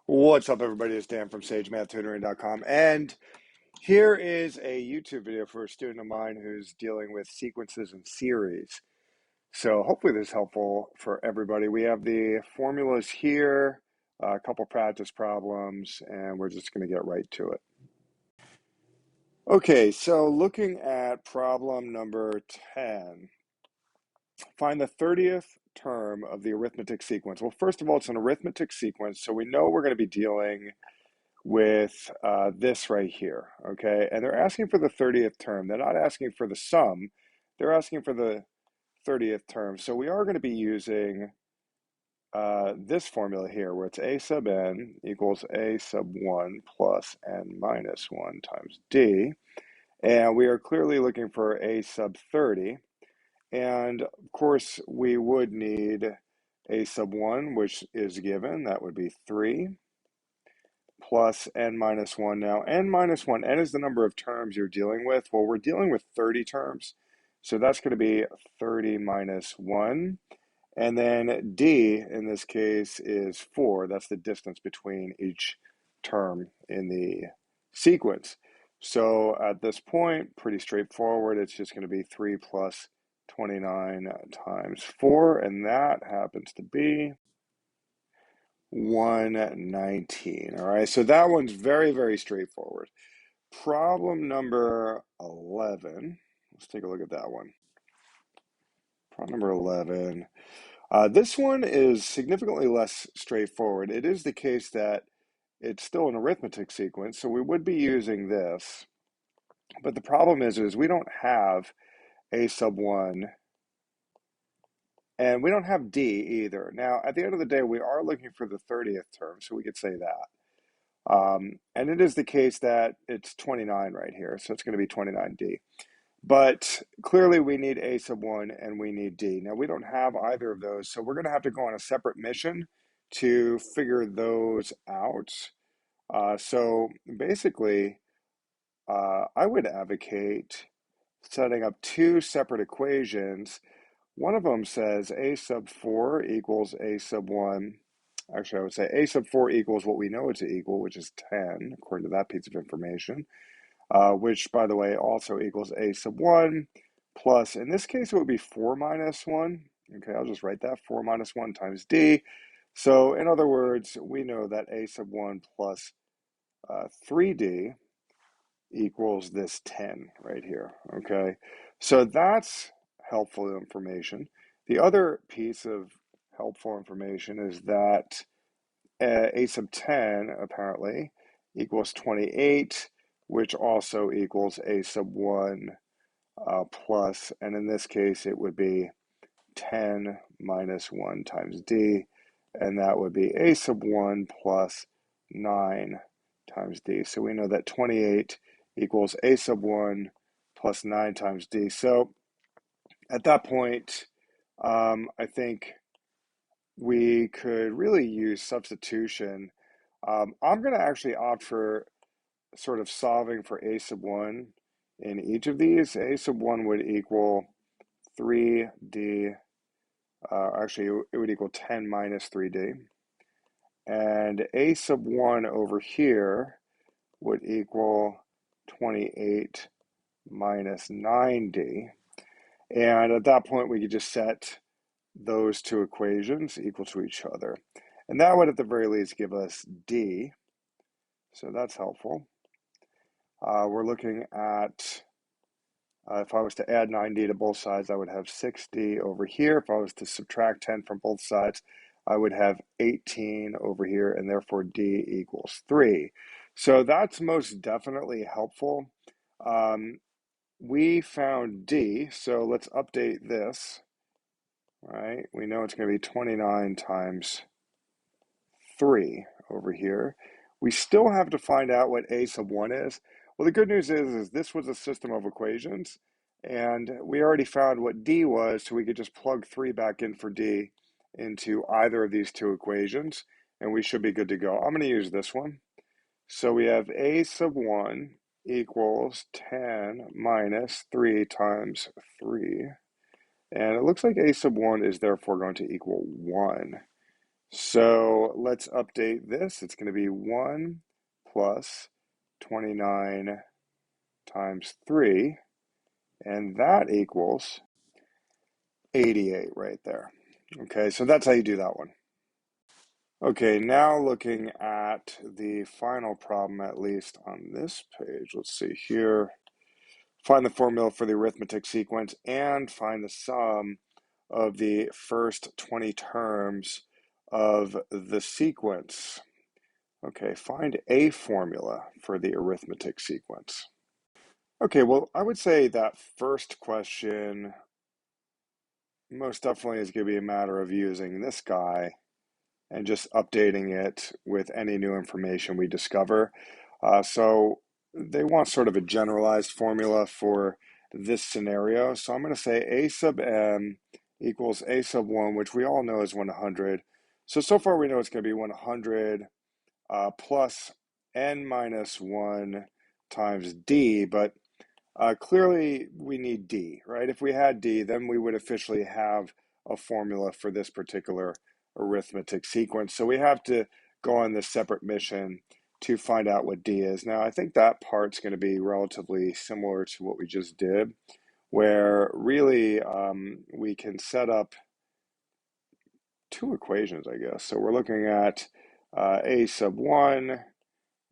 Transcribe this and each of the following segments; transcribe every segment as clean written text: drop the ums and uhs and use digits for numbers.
What's up, everybody? It's Dan from SageMathTutoring.com, and here is a YouTube video for a student of mine who's dealing with sequences and series. So hopefully this is helpful for everybody. We have the formulas here, a couple practice problems, and we're just going to get right to it. Okay, so looking at problem number 10, find the 30th term of the arithmetic sequence. Well, first of all, it's an arithmetic sequence, so we know we're going to be dealing with this right here, okay? And they're asking for the 30th term. They're not asking for the sum. They're asking for the 30th term. So we are going to be using this formula here, where it's a sub n equals a sub 1 plus n minus 1 times d. And we are clearly looking for a sub 30. And of course, we would need a sub 1, which is given. That would be 3. Plus n minus 1 now. N minus 1, n is the number of terms you're dealing with. Well, we're dealing with 30 terms, so that's going to be 30 minus 1. And then d, in this case, is 4. That's the distance between each term in the sequence. So at this point, pretty straightforward. It's just going to be 3 plus 29 times 4, and that happens to be 119. All right, so that one's very, very straightforward. Problem number 11. Let's take a look at that one. Problem number 11. This one is significantly less straightforward. It is the case that it's still an arithmetic sequence, so we would be using this. But the problem is we don't have a sub 1, and we don't have d either. Now, at the end of the day, we are looking for the 30th term, so we could say that. And it is the case that it's 29 right here, so it's going to be 29d. But clearly we need a sub 1 and we need d. Now we don't have either of those, so we're going to have to go on a separate mission to figure those out. So basically, I would advocate setting up two separate equations. One of them says a sub 4 equals a sub 1. Actually, I would say a sub 4 equals what we know it to equal, which is 10, according to that piece of information, which, by the way, also equals a sub 1 plus, in this case, it would be 4 minus 1. Okay, I'll just write that, 4 minus 1 times d. So, in other words, we know that a sub 1 plus 3d equals this 10 right here, okay? So that's helpful information. The other piece of helpful information is that a sub 10 apparently equals 28, which also equals a sub 1 plus, and in this case it would be 10 minus 1 times d, and that would be a sub 1 plus 9 times d. So we know that 28 equals a sub 1 plus 9 times d. So at that point, I think we could really use substitution. I'm going to actually opt for sort of solving for a sub 1 in each of these. A sub 1 would equal 3d, actually it would equal 10 minus 3d. And a sub 1 over here would equal 28 minus 9d. And at that point, we could just set those two equations equal to each other. And that would, at the very least, give us d. So that's helpful. We're looking at, if I was to add 9d to both sides, I would have 6d over here. If I was to subtract 10 from both sides, I would have 18 over here, and therefore d equals 3. So that's most definitely helpful. We found d, so let's update this. Right? We know it's going to be 29 times 3 over here. We still have to find out what a sub 1 is. Well, the good news is this was a system of equations, and we already found what d was, so we could just plug 3 back in for d into either of these two equations, and we should be good to go. I'm going to use this one. So we have a sub 1 equals 10 minus 3 times 3. And it looks like a sub 1 is therefore going to equal 1. So let's update this. It's going to be 1 plus 29 times 3, and that equals 88 right there. Okay, so that's how you do that one. Okay, now looking at the final problem, at least on this page. Let's see here. Find the formula for the arithmetic sequence and find the sum of the first 20 terms of the sequence. Okay, find a formula for the arithmetic sequence. Okay, well, I would say that first question most definitely is going to be a matter of using this guy and just updating it with any new information we discover. So they want sort of a generalized formula for this scenario. So I'm going to say a sub n equals a sub 1, which we all know is 100. So far we know it's going to be 100 plus n minus 1 times d, but clearly we need d, right? If we had d, then we would officially have a formula for this particular arithmetic sequence. So we have to go on this separate mission to find out what d is. Now, I think that part's going to be relatively similar to what we just did, where really we can set up two equations, I guess. So we're looking at a sub 1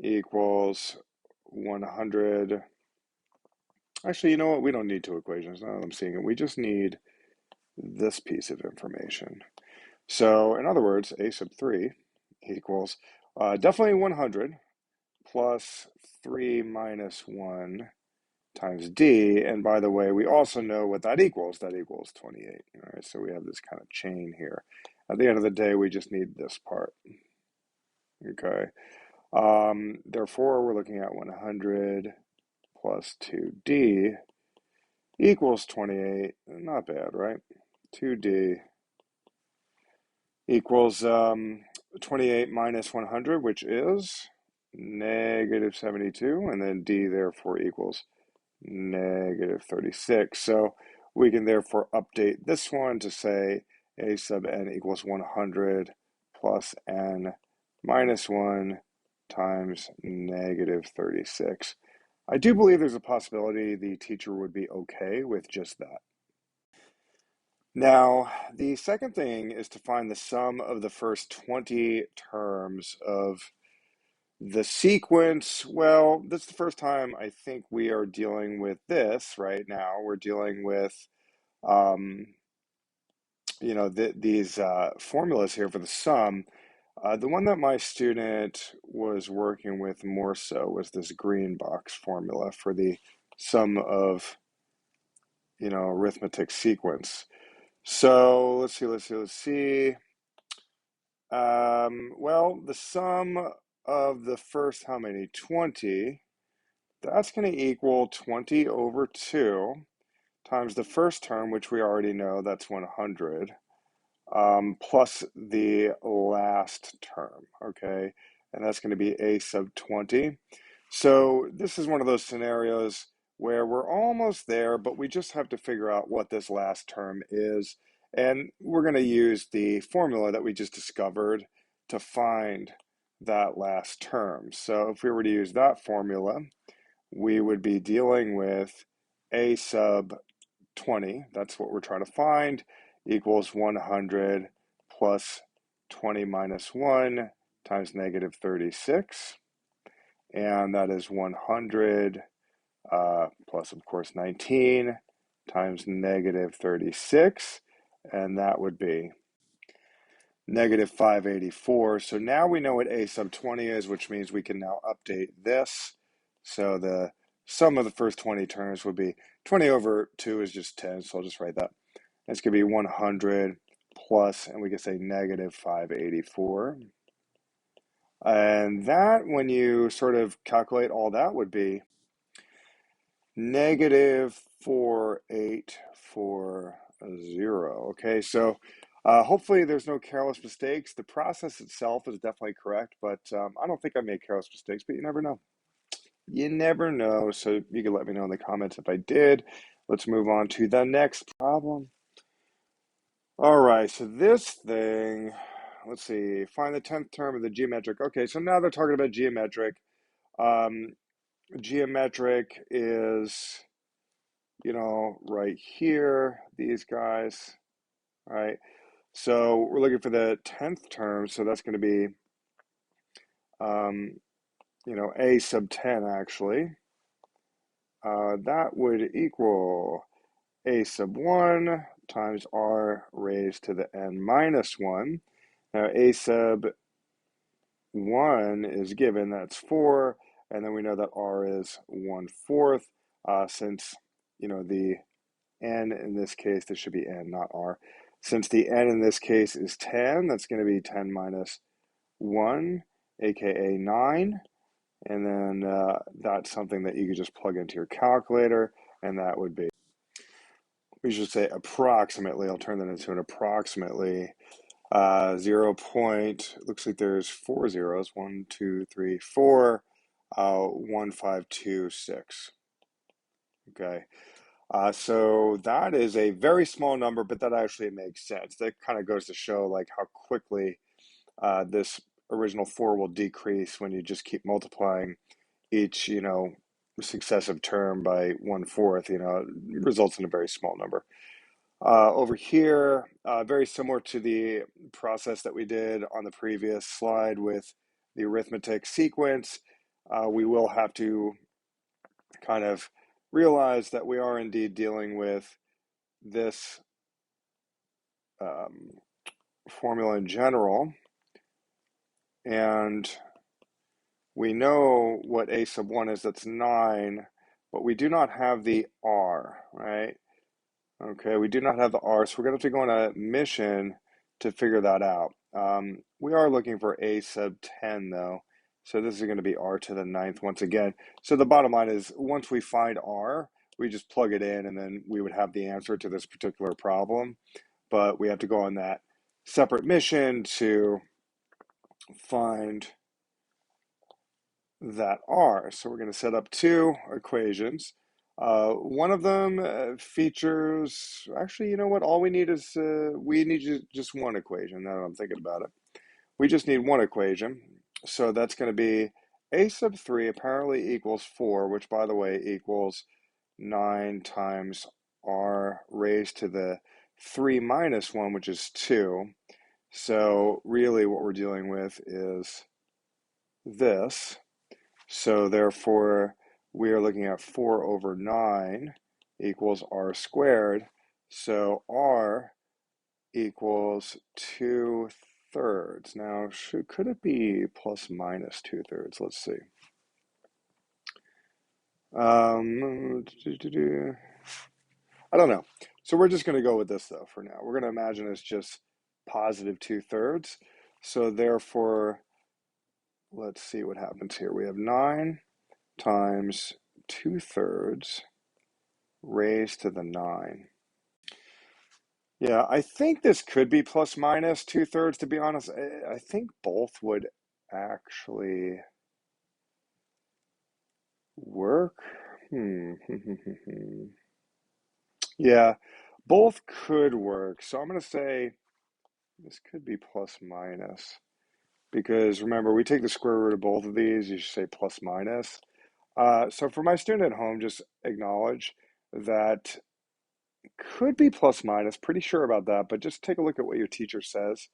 equals 100. Actually, you know what? We don't need two equations now that I'm seeing it. We just need this piece of information. So in other words, a sub 3 equals definitely 100 plus 3 minus 1 times d. And by the way, we also know what that equals. That equals 28. All right, so we have this kind of chain here. At the end of the day, we just need this part. Okay. Therefore, we're looking at 100 plus 2d equals 28. Not bad, right? 2d equals 28 minus 100, which is negative 72, and then d therefore equals negative 36. So we can therefore update this one to say a sub n equals 100 plus n minus 1 times negative 36. I do believe there's a possibility the teacher would be okay with just that. Now, the second thing is to find the sum of the first 20 terms of the sequence. Well, this is the first time I think we are dealing with this right now. We're dealing with, these formulas here for the sum. The one that my student was working with more so was this green box formula for the sum of, arithmetic sequence. So let's see. Well, the sum of the first, how many? 20. That's going to equal 20 over 2 times the first term, which we already know, that's 100, plus the last term, okay? And that's going to be a sub 20. So this is one of those scenarios where we're almost there, but we just have to figure out what this last term is. And we're going to use the formula that we just discovered to find that last term. So if we were to use that formula, we would be dealing with a sub 20, that's what we're trying to find, equals 100 plus 20 minus 1 times negative 36. And that is 100 plus, of course, 19 times negative 36. And that would be negative 584. So now we know what a sub 20 is, which means we can now update this. So the sum of the first 20 terms would be 20 over 2 is just 10. So I'll just write that. It's going to be 100 plus, and we can say negative 584. And that, when you sort of calculate all that, would be negative 4840. Okay, so hopefully there's no careless mistakes. The process itself is definitely correct, but I don't think I made careless mistakes, but you never know. You never know, so you can let me know in the comments if I did. Let's move on to the next problem. All right, so this thing, let's see, find the 10th term of the geometric. Okay, so now they're talking about geometric. Geometric is, right here, these guys, all right? So we're looking for the 10th term, so that's going to be, a sub 10, actually. That would equal a sub 1 times r raised to the n minus 1. Now, a sub 1 is given, that's 4, and then we know that r is 1/4, since, the n in this case, this should be n, not r. Since the n in this case is 10, that's going to be 10 minus 1, aka 9. And then that's something that you could just plug into your calculator, and that would be, we should say approximately, I'll turn that into an approximately 0 point, looks like there's 4 zeros, 1, 2, 3, 4, 1526. Okay, so that is a very small number, but that actually makes sense. That kind of goes to show like how quickly this original 4 will decrease when you just keep multiplying each, successive term by 1/4, it results in a very small number. Over here, very similar to the process that we did on the previous slide with the arithmetic sequence, we will have to kind of realize that we are indeed dealing with this formula in general, and we know what a sub 1 is, that's 9, but we do not have the r, right? Okay, we do not have the r, so we're going to have to go on a mission to figure that out. We are looking for a sub 10, though, so this is going to be r to the 9th once again. So the bottom line is, once we find r, we just plug it in, and then we would have the answer to this particular problem. But we have to go on that separate mission to find that r. So we're going to set up two equations. One of them features, actually, you know what? All we need is, we need just one equation. Now that I'm thinking about it, we just need one equation. So that's going to be a sub 3 apparently equals 4, which, by the way, equals 9 times r raised to the 3 minus 1, which is 2. So really what we're dealing with is this. So therefore, we are looking at 4 over 9 equals r squared. So r equals 2/3. Now, could it be plus minus 2/3? Let's see. I don't know. So we're just going to go with this, though, for now. We're going to imagine it's just positive 2/3. So therefore, let's see what happens here. We have 9 times 2/3 raised to the 9. Yeah, I think this could be plus minus 2/3, to be honest. I think both would actually work. Yeah, both could work. So I'm going to say this could be plus minus. Because remember, we take the square root of both of these, you should say plus minus. So for my student at home, just acknowledge that could be plus minus, pretty sure about that, but just take a look at what your teacher says.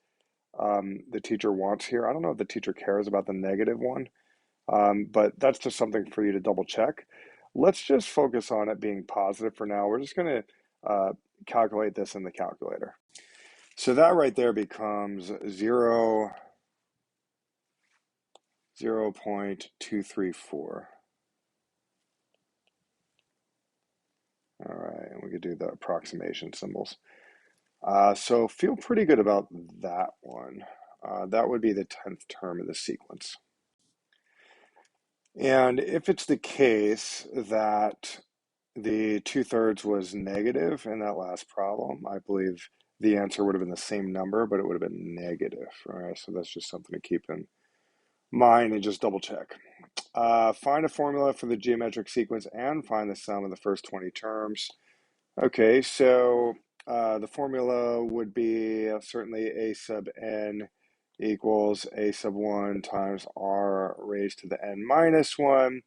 The teacher wants here. I don't know if the teacher cares about the negative one, but that's just something for you to double check. Let's just focus on it being positive for now. We're just going to calculate this in the calculator. So that right there becomes 0.234. All right, and we could do the approximation symbols. So feel pretty good about that one. That would be the 10th term of the sequence. And if it's the case that the 2/3 was negative in that last problem, I believe the answer would have been the same number, but it would have been negative. All right, so that's just something to keep in mind and just double check. Find a formula for the geometric sequence and find the sum of the first 20 terms. Okay, so the formula would be certainly a sub n equals a sub 1 times r raised to the n minus 1.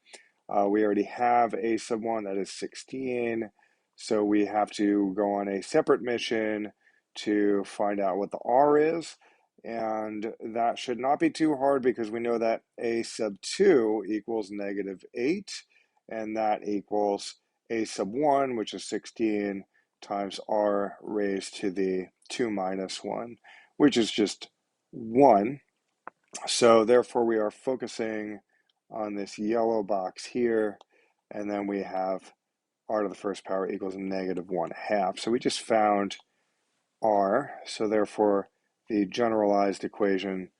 We already have a sub 1, that is 16. So we have to go on a separate mission to find out what the r is. And that should not be too hard because we know that a sub 2 equals negative 8. And that equals a sub 1, which is 16, times r raised to the 2 minus 1, which is just 1. So therefore we are focusing on this yellow box here, and then we have r to the first power equals negative 1/2. So we just found r, so therefore the generalized equation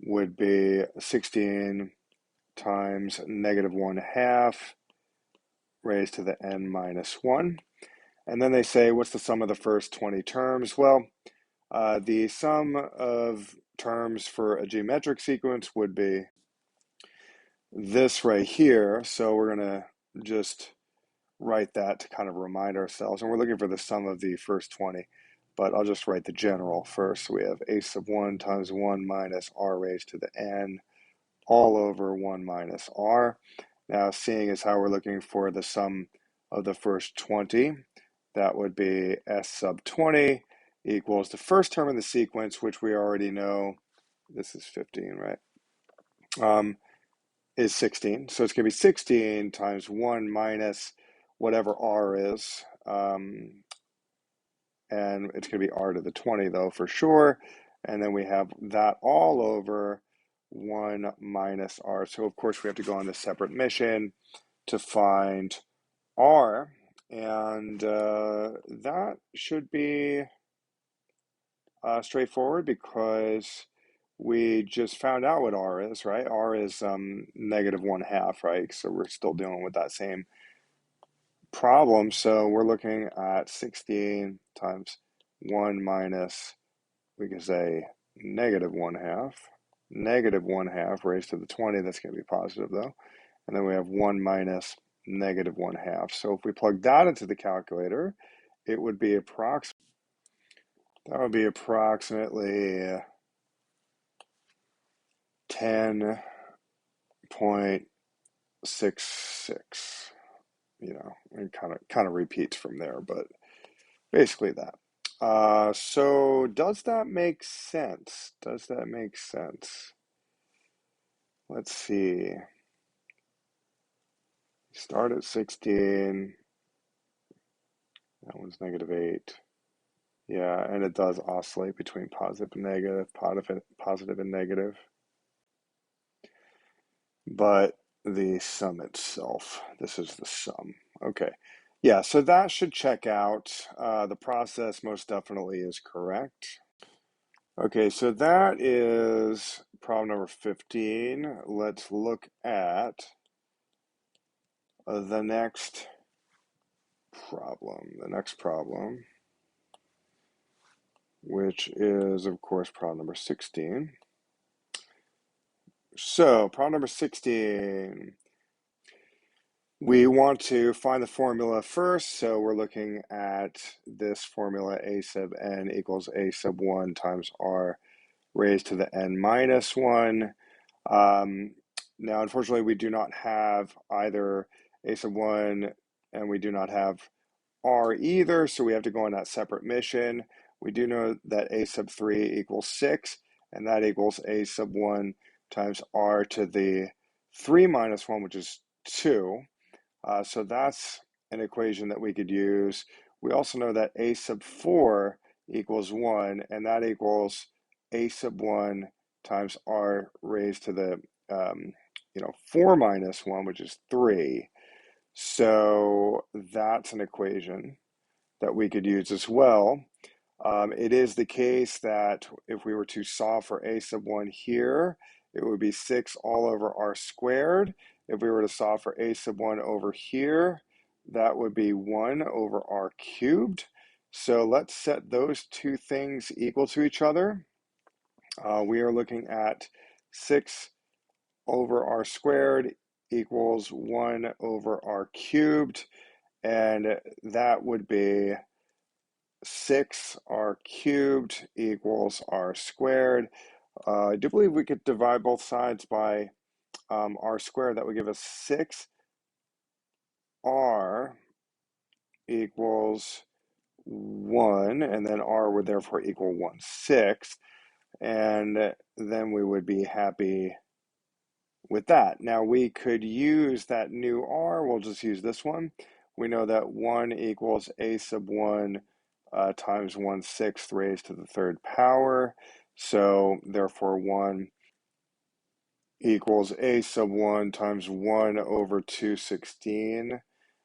would be 16 times negative 1/2 raised to the n minus 1. And then they say, what's the sum of the first 20 terms? Well, the sum of terms for a geometric sequence would be this right here. So we're going to just write that to kind of remind ourselves. And we're looking for the sum of the first 20. But I'll just write the general first. So we have a sub 1 times 1 minus r raised to the n all over 1 minus r. Now, seeing as how we're looking for the sum of the first 20, that would be s sub 20 equals the first term in the sequence, which we already know, this is 15, right, is 16. So it's going to be 16 times 1 minus whatever r is, and it's going to be r to the 20, though, for sure. And then we have that all over 1 minus r. So, of course, we have to go on this separate mission to find r. And that should be straightforward because we just found out what r is, right? R is negative 1/2, right? So we're still dealing with that same problem. So we're looking at 16 times 1 minus, we can say negative 1/2. Negative 1/2 raised to the 20, that's going to be positive though. And then we have 1 minus negative 1/2. So if we plug that into the calculator, it would be approximately 10.66. You know, and kind of repeats from there, but basically that. So does that make sense? Does that make sense? Let's see. Start at 16. That one's negative 8. Yeah, and it does oscillate between positive and negative, positive and negative. But the sum itself, this is the sum. Okay. Yeah, so that should check out. The process most definitely is correct. Okay, so that is problem number 15. Let's look at the next problem, which is, of course, problem number 16. So, problem number 16. We want to find the formula first, so we're looking at this formula, a sub n equals a sub 1 times r raised to the n minus 1. Now, unfortunately, we do not have either a sub 1 and we do not have r either, so we have to go on that separate mission. We do know that a sub 3 equals 6, and that equals a sub 1 times r to the 3 minus 1, which is 2. So that's an equation that we could use. We also know that a sub 4 equals 1, and that equals a sub 1 times r raised to the 4 minus 1, which is 3. So that's an equation that we could use as well. It is the case that if we were to solve for a sub 1 here, it would be 6 all over r squared. If we were to solve for a sub 1 over here, that would be 1 over r cubed. So let's set those two things equal to each other. We are looking at 6 over r squared equals 1 over r cubed, and that would be 6r cubed equals r squared. I do believe we could divide both sides by r squared. That would give us 6r equals 1, and then r would therefore equal 1/6, and then we would be happy with that. Now we could use that new r, we'll just use this one. We know that 1 equals a sub 1 times 1/6 raised to the third power. So therefore 1 equals a sub 1 times 1 over 216.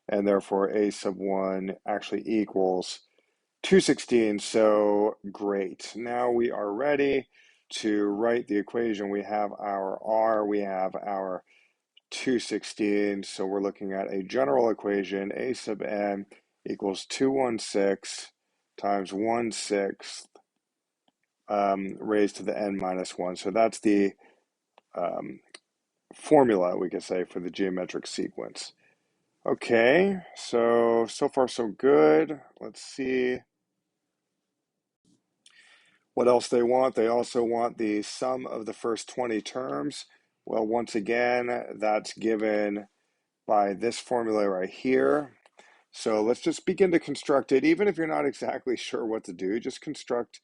And therefore a sub 1 actually equals 216. So great. Now we are ready to write the equation. We have our r, we have our 216. So we're looking at a general equation. A sub n equals 216 times 1/6 raised to the n minus 1. So that's the formula, we could say, for the geometric sequence. Okay, so far so good. Let's see what else they want. They also want the sum of the first 20 terms. Well, once again, that's given by this formula right here. So let's just begin to construct it. Even if you're not exactly sure what to do, just construct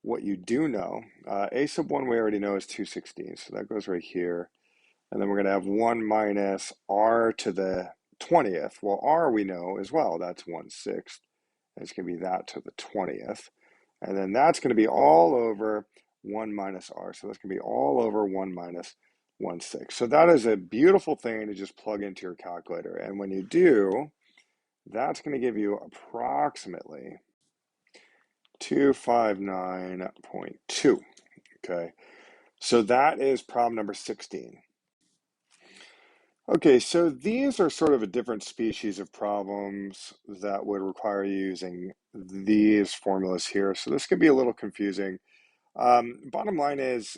what you do know. A sub 1 we already know is 216, so that goes right here. And then we're going to have 1 minus r to the 20th. Well, r we know as well, that's 1/6. It's going to be that to the 20th. And then that's going to be all over 1 minus r. So that's going to be all over 1 minus 1/6. So that is a beautiful thing to just plug into your calculator. And when you do, that's going to give you approximately 259.2. Okay, so that is problem number 16. Okay, so these are sort of a different species of problems that would require you using these formulas here. So this can be a little confusing. Bottom line is,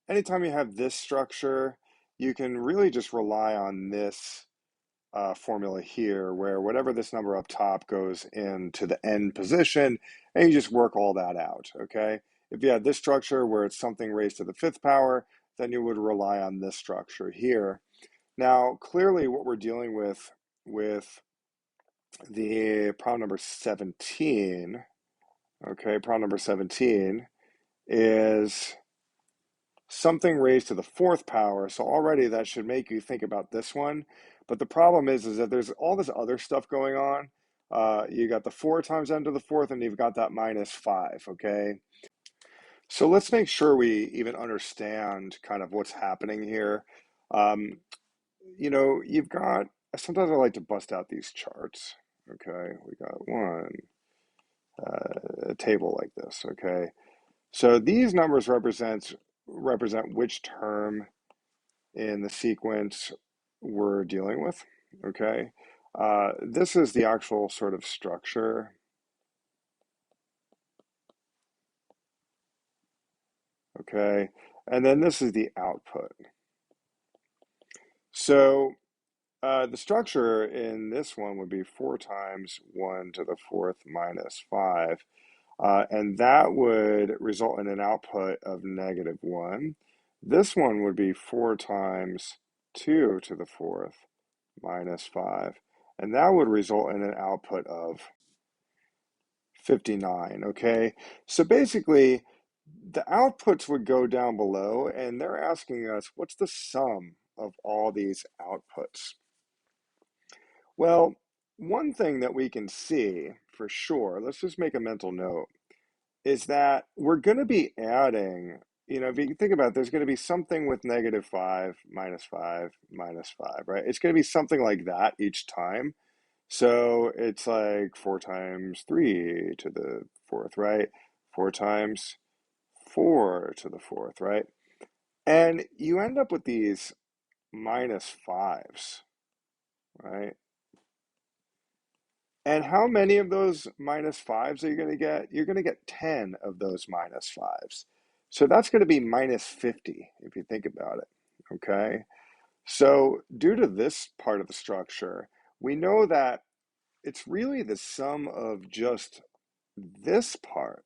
anytime you have this structure, you can really just rely on this formula here, where whatever this number up top goes into the end position, and you just work all that out, okay? If you had this structure where it's something raised to the fifth power, then you would rely on this structure here. Now, clearly what we're dealing with the problem number 17, okay, problem number 17 is something raised to the fourth power. So already that should make you think about this one. But the problem is that there's all this other stuff going on. You got the 4 times n to the fourth, and you've got that minus 5, okay? So let's make sure we even understand kind of what's happening here. You've got, sometimes I like to bust out these charts, okay? We got a table like this, okay? So these numbers represent which term in the sequence we're dealing with, okay? This is the actual sort of structure, okay? And then this is the output. So the structure in this one would be 4 times 1 to the fourth minus 5. And that would result in an output of -1. This one would be 4 times 2 to the fourth minus 5. And that would result in an output of 59, okay? So basically, the outputs would go down below, and they're asking us, what's the sum of all these outputs? Well, one thing that we can see for sure, let's just make a mental note, is that we're going to be adding, if you think about it, there's going to be something with -5, -5, -5, right? It's going to be something like that each time. So it's like 4 times 3 to the fourth, right? 4 times 4 to the fourth, right? And you end up with these -5s, right? And how many of those -5s are you going to get? You're going to get 10 of those -5s. So that's going to be -50 if you think about it, okay? So due to this part of the structure, we know that it's really the sum of just this part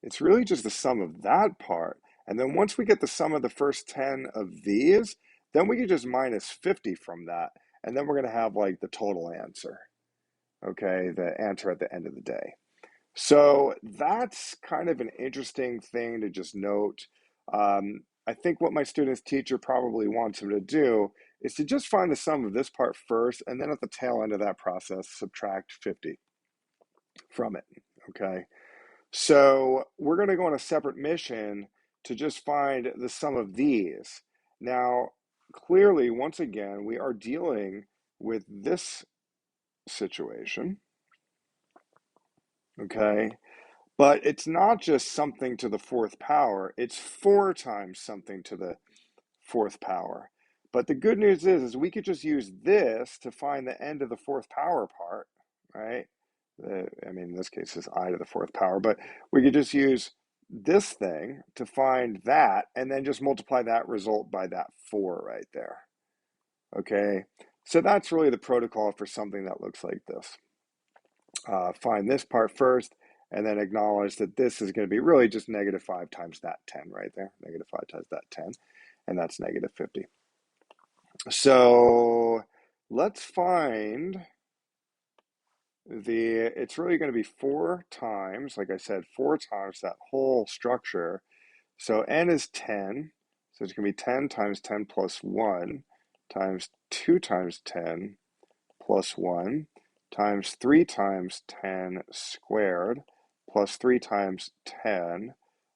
It's really just the sum of that part. And then once we get the sum of the first 10 of these, then we can just minus 50 from that. And then we're going to have like the total answer, okay? The answer at the end of the day. So that's kind of an interesting thing to just note. I think what my student's teacher probably wants them to do is to just find the sum of this part first, and then at the tail end of that process, subtract 50 from it, okay? So we're going to go on a separate mission to just find the sum of these. Now, clearly, once again, we are dealing with this situation, okay? But it's not just something to the fourth power, it's 4 times something to the fourth power. But the good news is we could just use this to find the end of the fourth power part, right? I mean, in this case, it's I to the fourth power, but we could just use this thing to find that and then just multiply that result by that 4 right there. Okay, so that's really the protocol for something that looks like this. Find this part first, and then acknowledge that this is going to be really just negative 5 times that 10 right there. Negative 5 times that 10, and that's negative 50. So let's find it's really going to be 4 times, like I said, 4 times that whole structure. So n is 10, so it's going to be 10 times 10 plus 1 times 2 times 10 plus 1 times 3 times 10 squared plus 3 times 10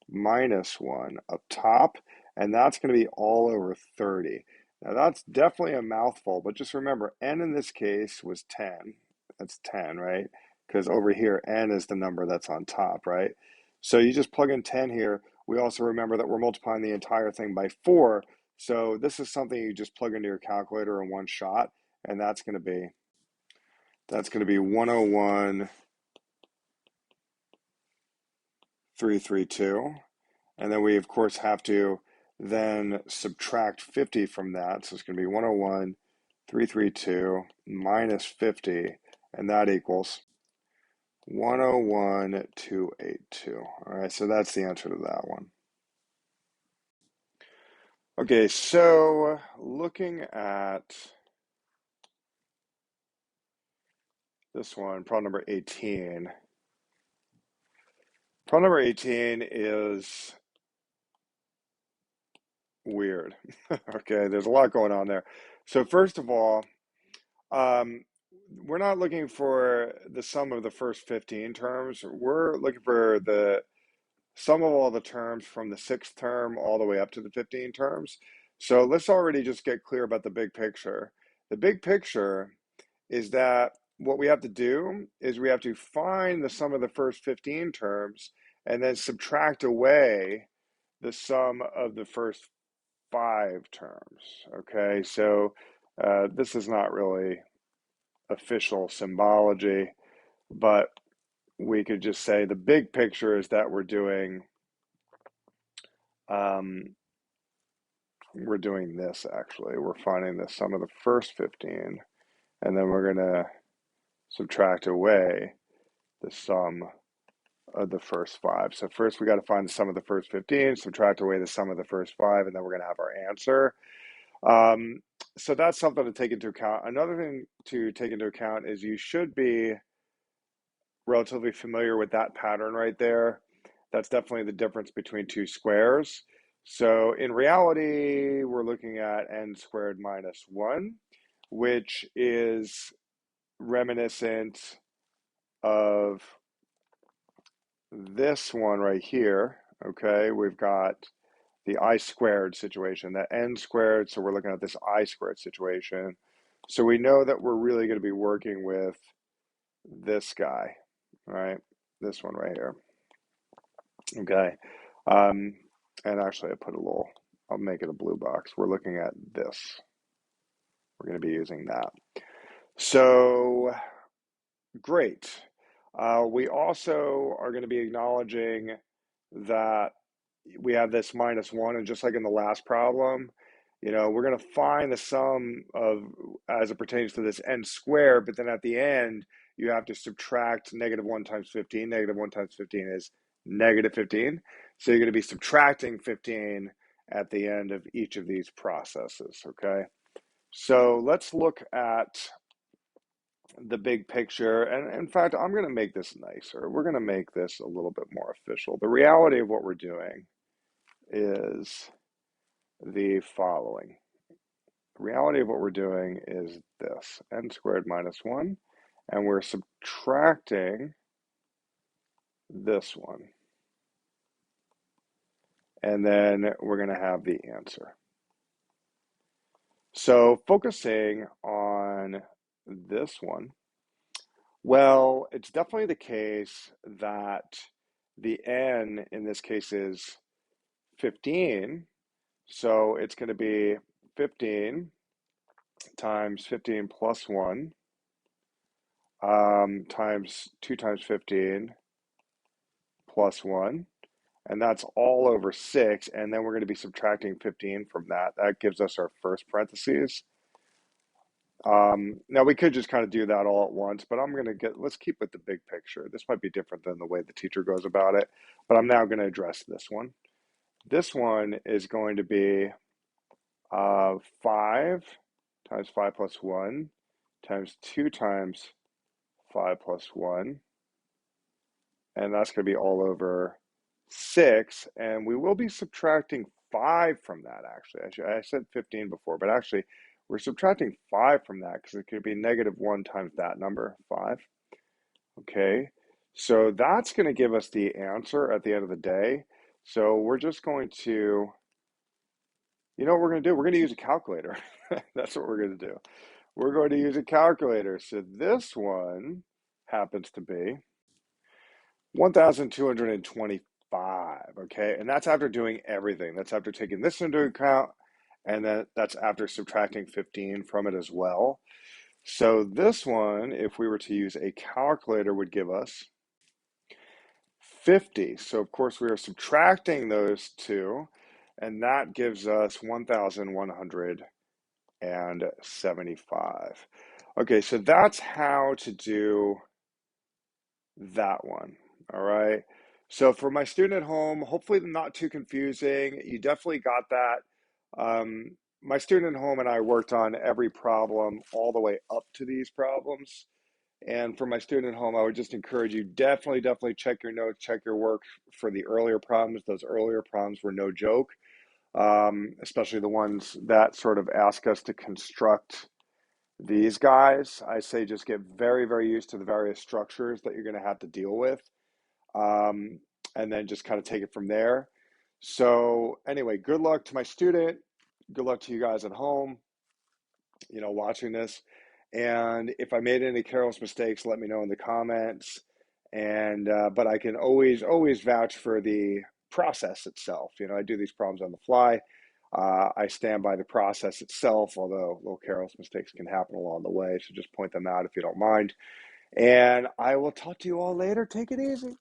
minus 1 up top, and that's going to be all over 30. Now that's definitely a mouthful, but just remember n in this case was 10. That's 10, right? Because over here n is the number that's on top, right? So you just plug in 10 here. We also remember that we're multiplying the entire thing by 4. So this is something you just plug into your calculator in one shot, and that's going to be 101,332. And then we, of course, have to then subtract 50 from that. So it's going to be 101,332 minus 50, and that equals 101,282. All right, so that's the answer to that one. Okay, so looking at this one, problem number 18. Problem number 18 is weird. Okay, there's a lot going on there. So first of all, we're not looking for the sum of the first 15 terms. We're looking for the sum of all the terms from the 6th term all the way up to the 15 terms. So let's already just get clear about the big picture. The big picture is that what we have to do is we have to find the sum of the first 15 terms and then subtract away the sum of the first 5 terms. Okay, so this is not really official symbology, but we could just say the big picture is that we're doing this actually. We're finding the sum of the first 15, and then we're going to subtract away the sum of the first 5. So first we got to find the sum of the first 15, subtract away the sum of the first 5, and then we're going to have our answer. So that's something to take into account. Another thing to take into account is you should be relatively familiar with that pattern right there. That's definitely the difference between two squares. So in reality, we're looking at n squared minus 1, which is reminiscent of this one right here. Okay, we've got the I squared situation, that n squared, so we're looking at this I squared situation. So we know that we're really going to be working with this guy, right? This one right here. Okay. And actually I'll make it a blue box. We're looking at this. We're going to be using that. So great. We also are going to be acknowledging that we have this minus 1, and just like in the last problem, we're going to find the sum of, as it pertains to this n squared, but then at the end, you have to subtract negative 1 times 15. Negative 1 times 15 is negative 15. So you're going to be subtracting 15 at the end of each of these processes, okay? So let's look at the big picture. And in fact, I'm going to make this nicer. We're going to make this a little bit more official. The reality of what we're doing is the following. The reality of what we're doing is this, n squared minus 1, and we're subtracting this one. And then we're going to have the answer. So focusing on this one, well, it's definitely the case that the n in this case is 15. So it's going to be 15 times 15 plus 1 times 2 times 15 plus 1. And that's all over 6. And then we're going to be subtracting 15 from that. That gives us our first parentheses. Now we could just kind of do that all at once, but let's keep with the big picture. This might be different than the way the teacher goes about it, but I'm now going to address this one. This one is going to be 5 times 5 plus 1 times 2 times 5 plus 1, and that's going to be all over 6, and we will be subtracting 5 from that, actually. I said 15 before, but actually we're subtracting 5 from that because it could be negative 1 times that number, 5. Okay, so that's going to give us the answer at the end of the day. So we're just going to, you know what we're going to do? We're going to use a calculator. That's what we're going to do. We're going to use a calculator. So this one happens to be 1,225, okay? And that's after doing everything. That's after taking this into account, and then that's after subtracting 15 from it as well. So this one, if we were to use a calculator, would give us 50. So of course we are subtracting those two, and that gives us 1,175. Okay, so that's how to do that one. All right. So for my student at home, hopefully not too confusing. You definitely got that. My student at home and I worked on every problem all the way up to these problems. And for my student at home, I would just encourage you, definitely check your notes, check your work for the earlier problems. Those earlier problems were no joke, especially the ones that sort of ask us to construct these guys. I say just get very used to the various structures that you're going to have to deal with, and then just kind of take it from there. So anyway, good luck to my student. Good luck to you guys at home, watching this. And if I made any careless mistakes, let me know in the comments. And but I can always vouch for the process itself. I do these problems on the fly. I stand by the process itself, although little careless mistakes can happen along the way. So just point them out if you don't mind. And I will talk to you all later. Take it easy.